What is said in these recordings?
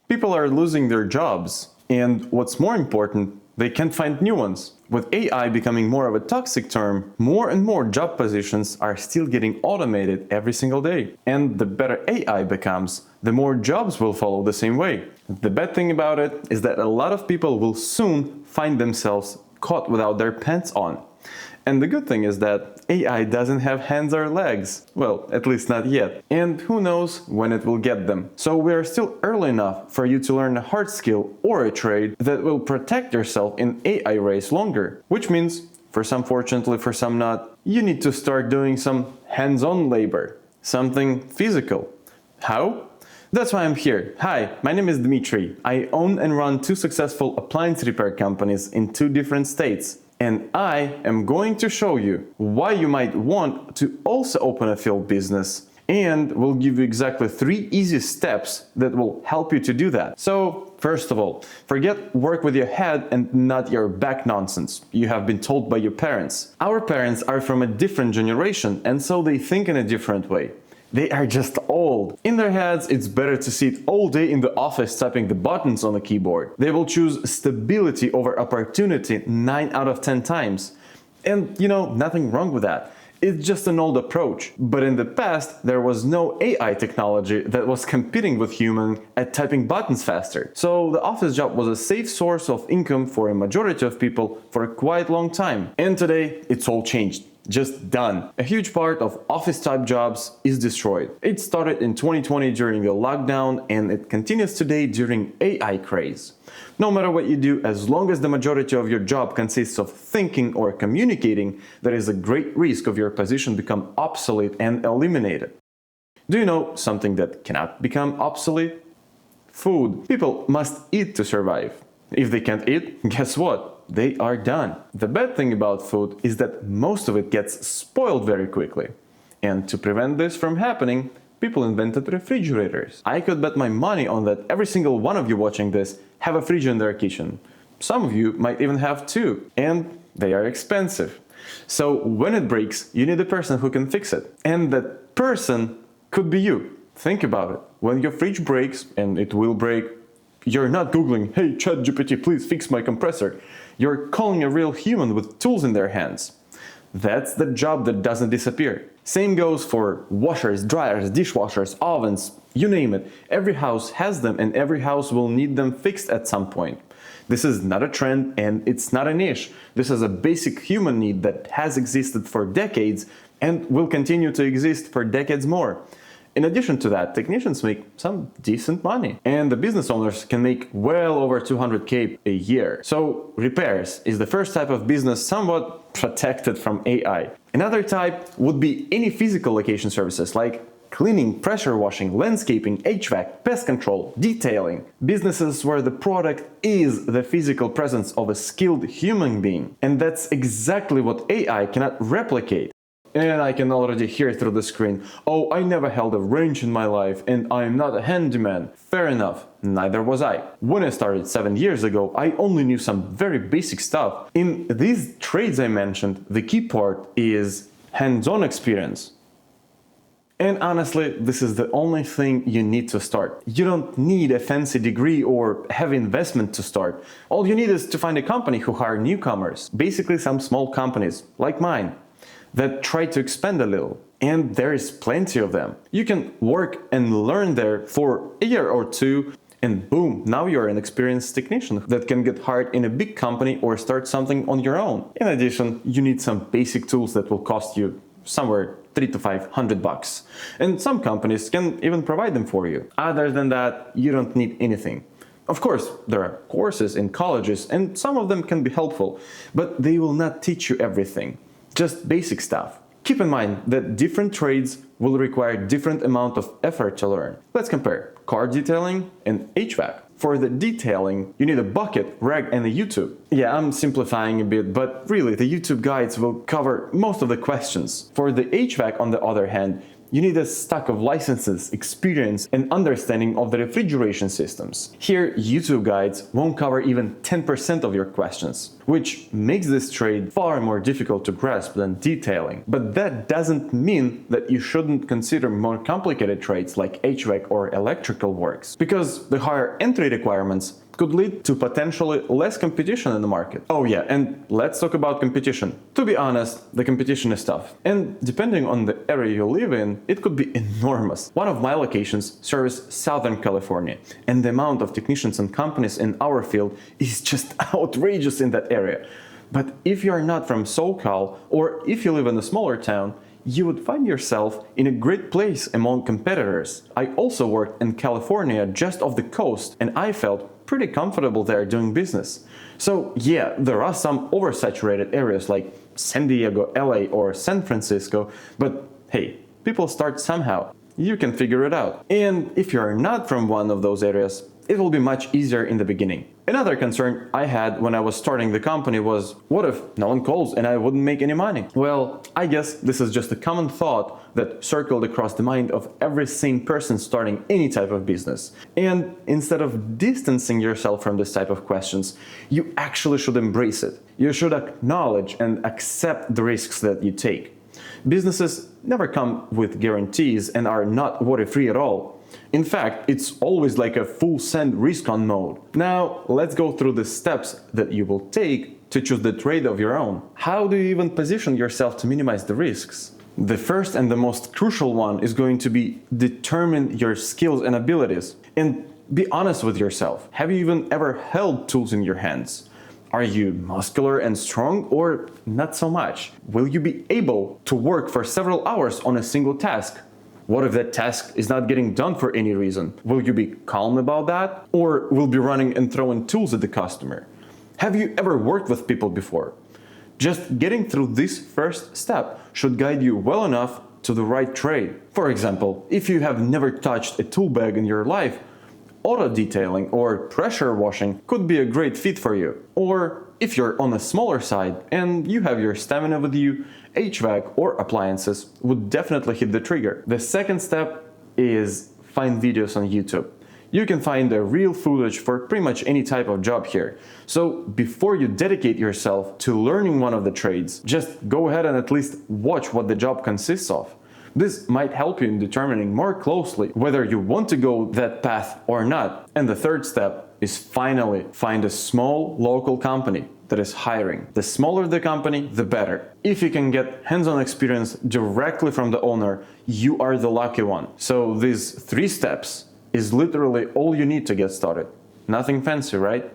People are losing their jobs, and what's more important, they can't find new ones. With AI becoming more of a toxic term, more and more job positions are still getting automated every single day. And the better AI becomes, the more jobs will follow the same way. The bad thing about it is that a lot of people will soon find themselves caught without their pants on. And the good thing is that AI doesn't have hands or legs. Well, at least not yet. And who knows when it will get them. So we are still early enough for you to learn a hard skill or a trade that will protect yourself in AI race longer. Which means, for some fortunately, for some not, you need to start doing some hands-on labor. Something physical. How? That's why I'm here. Hi, my name is Dmitry. I own and run 2 successful appliance repair companies in 2 different states. And I am going to show you why you might want to also open a field business, and we'll give you exactly 3 easy steps that will help you to do that. So, first of all, forget work with your head and not your back nonsense you have been told by your parents. Our parents are from a different generation, and so they think in a different way. They are just old. In their heads, it's better to sit all day in the office typing the buttons on the keyboard. They will choose stability over opportunity 9 out of 10 times. And nothing wrong with that. It's just an old approach. But in the past, there was no AI technology that was competing with human at typing buttons faster. So the office job was a safe source of income for a majority of people for a quite long time. And today, it's all changed. Just done. A huge part of office-type jobs is destroyed. It started in 2020 during the lockdown, and it continues today during AI craze. No matter what you do, as long as the majority of your job consists of thinking or communicating, there is a great risk of your position become obsolete and eliminated. Do you know something that cannot become obsolete? Food. People must eat to survive. If they can't eat, guess what? They are done. The bad thing about food is that most of it gets spoiled very quickly. And to prevent this from happening, people invented refrigerators. I could bet my money on that every single one of you watching this have a fridge in their kitchen. Some of you might even have 2, and they are expensive. So when it breaks, you need a person who can fix it. And that person could be you. Think about it. When your fridge breaks, and it will break, you're not Googling, "Hey ChatGPT, please fix my compressor." You're calling a real human with tools in their hands. That's the job that doesn't disappear. Same goes for washers, dryers, dishwashers, ovens, you name it. Every house has them, and every house will need them fixed at some point. This is not a trend, and it's not a niche. This is a basic human need that has existed for decades and will continue to exist for decades more. In addition to that, technicians make some decent money, and the business owners can make well over 200K a year. So repairs is the first type of business somewhat protected from AI. Another type would be any physical location services like cleaning, pressure washing, landscaping, HVAC, pest control, detailing. Businesses where the product is the physical presence of a skilled human being. And that's exactly what AI cannot replicate. And I can already hear through the screen, "Oh, I never held a wrench in my life and I'm not a handyman." Fair enough, neither was I. When I started 7 years ago, I only knew some very basic stuff. In these trades I mentioned, the key part is hands-on experience. And honestly, this is the only thing you need to start. You don't need a fancy degree or heavy investment to start. All you need is to find a company who hire newcomers, basically some small companies, like mine, that try to expand a little. And there is plenty of them. You can work and learn there for a year or 2, and boom, now you're an experienced technician that can get hired in a big company or start something on your own. In addition, you need some basic tools that will cost you somewhere $300 to $500. And some companies can even provide them for you. Other than that, you don't need anything. Of course, there are courses in colleges, and some of them can be helpful, but they will not teach you everything. Just basic stuff. Keep in mind that different trades will require different amount of effort to learn. Let's compare car detailing and HVAC. For the detailing, you need a bucket, rag, and a U-tube. Yeah, I'm simplifying a bit, but really the YouTube guides will cover most of the questions. For the HVAC, on the other hand, you need a stack of licenses, experience, and understanding of the refrigeration systems. Here, YouTube guides won't cover even 10% of your questions. which makes this trade far more difficult to grasp than detailing. But that doesn't mean that you shouldn't consider more complicated trades like HVAC or electrical works, because the higher entry requirements could lead to potentially less competition in the market. Oh yeah, and let's talk about competition. To be honest, the competition is tough. And depending on the area you live in, it could be enormous. One of my locations serves Southern California, and the amount of technicians and companies in our field is just outrageous in that area. But if you are not from SoCal, or if you live in a smaller town, you would find yourself in a great place among competitors. I also worked in California just off the coast, and I felt pretty comfortable there doing business. So yeah, there are some oversaturated areas like San Diego, LA or San Francisco, but hey, people start somehow. You can figure it out. And if you're not from one of those areas, it will be much easier in the beginning. Another concern I had when I was starting the company was, what if no one calls and I wouldn't make any money? Well, I guess this is just a common thought that circled across the mind of every sane person starting any type of business. And instead of distancing yourself from this type of questions, you actually should embrace it. You should acknowledge and accept the risks that you take. Businesses never come with guarantees and are not worry-free at all. In fact, it's always like a full send risk-on mode. Now, let's go through the steps that you will take to choose the trade of your own. How do you even position yourself to minimize the risks? The first and the most crucial one is going to be determine your skills and abilities. And be honest with yourself. Have you even ever held tools in your hands? Are you muscular and strong or not so much? Will you be able to work for several hours on a single task? What if that task is not getting done for any reason? Will you be calm about that? Or will be running and throwing tools at the customer? Have you ever worked with people before? Just getting through this first step should guide you well enough to the right trade. For example, if you have never touched a tool bag in your life, auto detailing or pressure washing could be a great fit for you. Or if you're on the smaller side and you have your stamina with you, HVAC or appliances would definitely hit the trigger. The second step is find videos on YouTube. You can find the real footage for pretty much any type of job here. So before you dedicate yourself to learning one of the trades, just go ahead and at least watch what the job consists of. This might help you in determining more closely whether you want to go that path or not. And the third step is finally find a small local company that is hiring. The smaller the company, the better. If you can get hands-on experience directly from the owner, you are the lucky one. So these 3 steps is literally all you need to get started. Nothing fancy, right?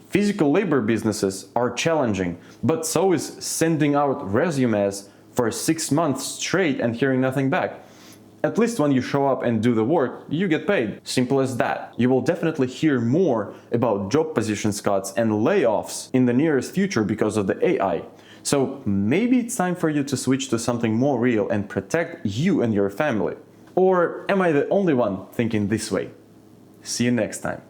Physical labor businesses are challenging, but so is sending out resumes for 6 months straight and hearing nothing back. At least when you show up and do the work, you get paid. Simple as that. You will definitely hear more about job position cuts and layoffs in the nearest future because of the AI. So maybe it's time for you to switch to something more real and protect you and your family. Or am I the only one thinking this way? See you next time.